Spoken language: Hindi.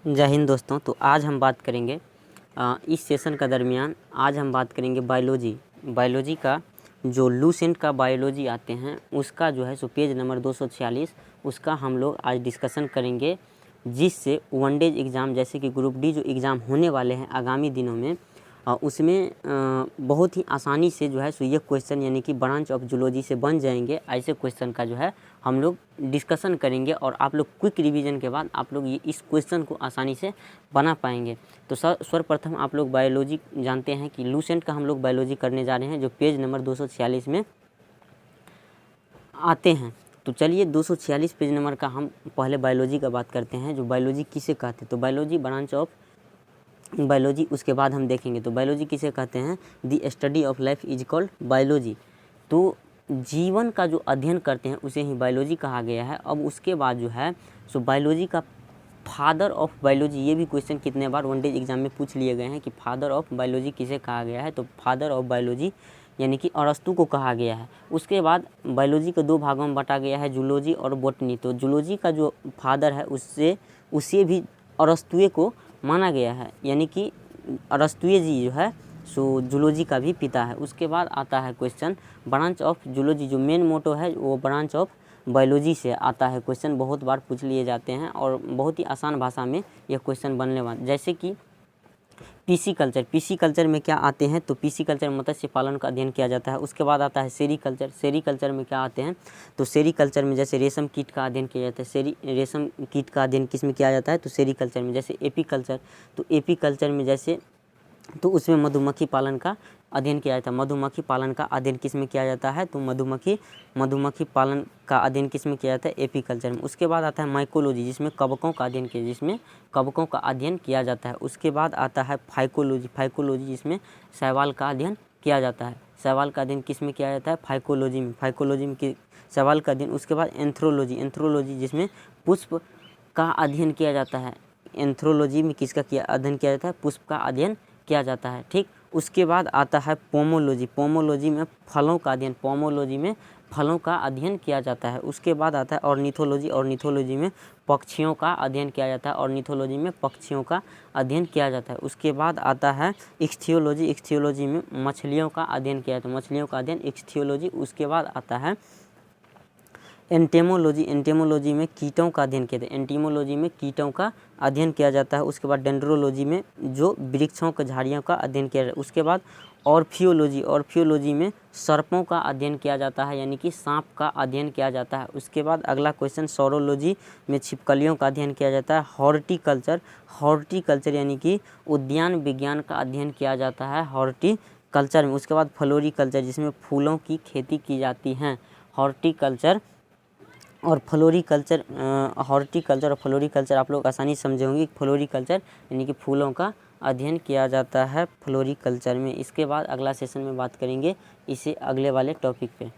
जय हिंद दोस्तों। तो आज हम बात करेंगे इस सेशन का दरमियान आज हम बात करेंगे बायोलॉजी का जो लूसेंट का बायोलॉजी आते हैं उसका जो है सो पेज नंबर 246 उसका हम लोग आज डिस्कशन करेंगे, जिससे वनडेज एग्ज़ाम जैसे कि ग्रुप डी जो एग्ज़ाम होने वाले हैं आगामी दिनों में उसमें बहुत ही आसानी से जो है सो ये क्वेश्चन यानी कि ब्रांच ऑफ जूलॉजी से बन जाएंगे। ऐसे क्वेश्चन का जो है हम लोग डिस्कशन करेंगे और आप लोग क्विक रिवीजन के बाद आप लोग ये इस क्वेश्चन को आसानी से बना पाएंगे। तो सर्वप्रथम आप लोग बायोलॉजी जानते हैं कि लूसेंट का हम लोग बायोलॉजी करने जा रहे हैं जो पेज नंबर 246 में आते हैं। तो चलिए 246 पेज नंबर का हम पहले बायोलॉजी का बात करते हैं। जो बायोलॉजी किसे कहते हैं, तो बायोलॉजी ब्रांच ऑफ बायोलॉजी उसके बाद हम देखेंगे। तो बायोलॉजी किसे कहते हैं, the study of life is called biology. तो जीवन का जो अध्ययन करते हैं उसे ही बायोलॉजी कहा गया है। अब उसके बाद जो है सो बायोलॉजी का फादर ऑफ बायोलॉजी, ये भी क्वेश्चन कितने बार वनडेज एग्जाम में पूछ लिए गए हैं कि फादर ऑफ बायोलॉजी किसे कहा गया है। तो फादर ऑफ बायोलॉजी यानी कि अरस्तु को कहा गया है। उसके बाद बायोलॉजी को दो भागों में बांटा गया है, जूलॉजी और बॉटनी। तो जूलॉजी का जो फादर है उसे भी अरस्तुए को माना गया है, यानी कि अरस्तुए जी जो है सो जूलॉजी का भी पिता है। उसके बाद आता है क्वेश्चन ब्रांच ऑफ जूलॉजी, जो मेन मोटो है वो ब्रांच ऑफ बायोलॉजी से आता है। क्वेश्चन बहुत बार पूछ लिए जाते हैं और बहुत ही आसान भाषा में यह क्वेश्चन बनने वाले, जैसे कि पीसी कल्चर में क्या आते हैं। तो पीसी कल्चर में मत्स्य पालन का अध्ययन किया जाता है। उसके बाद आता है सेरीकल्चर में क्या आते हैं, तो सेरीकल्चर में जैसे रेशम कीट का अध्ययन किया जाता है। रेशम कीट का अध्ययन किस में किया जाता है, तो सेरीकल्चर में। जैसे एपीकल्चर, तो एपीकल्चर में जैसे तो उसमें मधुमक्खी पालन का अध्ययन किया जाता है। मधुमक्खी पालन का अध्ययन किस में किया जाता है, तो मधुमक्खी पालन का अध्ययन किस में किया जाता है, एपीकल्चर में। उसके बाद आता है माइकोलॉजी, जिसमें कवकों का अध्ययन किया जाता है। उसके बाद आता है फाइकोलॉजी जिसमें शैवाल का अध्ययन किया जाता है। शैवाल का अध्ययन किस में किया जाता है, फाइकोलॉजी में शैवाल का अध्ययन। उसके बाद एंथ्रोलॉजी जिसमें पुष्प का अध्ययन किया जाता है। एंथ्रोलॉजी में किसका अध्ययन किया जाता है, पुष्प का अध्ययन किया जाता है। ठीक, उसके बाद आता है पोमोलॉजी में फलों का अध्ययन किया जाता है। उसके बाद आता है ऑर्निथोलॉजी में पक्षियों का अध्ययन किया जाता है। उसके बाद आता है इक्थियोलॉजी में मछलियों का अध्ययन किया जाता है, मछलियों का अध्ययन इक्थियोलॉजी। उसके बाद आता है एंटेमोलॉजी में कीटों का अध्ययन किया जाता है, एंटीमोलॉजी में कीटों का अध्ययन किया जाता है। उसके बाद डेंड्रोलॉजी में जो वृक्षों के झाड़ियों का अध्ययन किया जाता है। उसके बाद ऑर्फियोलॉजी में सर्पों का अध्ययन किया जाता है, यानी कि सांप का अध्ययन किया जाता है। उसके बाद अगला क्वेश्चन सौरोलॉजी में छिपकलियों का अध्ययन किया जाता है। हॉर्टिकल्चर यानी कि उद्यान विज्ञान का अध्ययन किया जाता है हॉर्टिकल्चर में। उसके बाद फ्लोरिकल्चर जिसमें फूलों की खेती की जाती है। हॉर्टिकल्चर और फ्लोरिकल्चर आप लोग आसानी समझे होंगे। फ्लोरिकल्चर यानी कि फूलों का अध्ययन किया जाता है फ्लोरिकल्चर में। इसके बाद अगला सेशन में बात करेंगे इसे अगले वाले टॉपिक पे।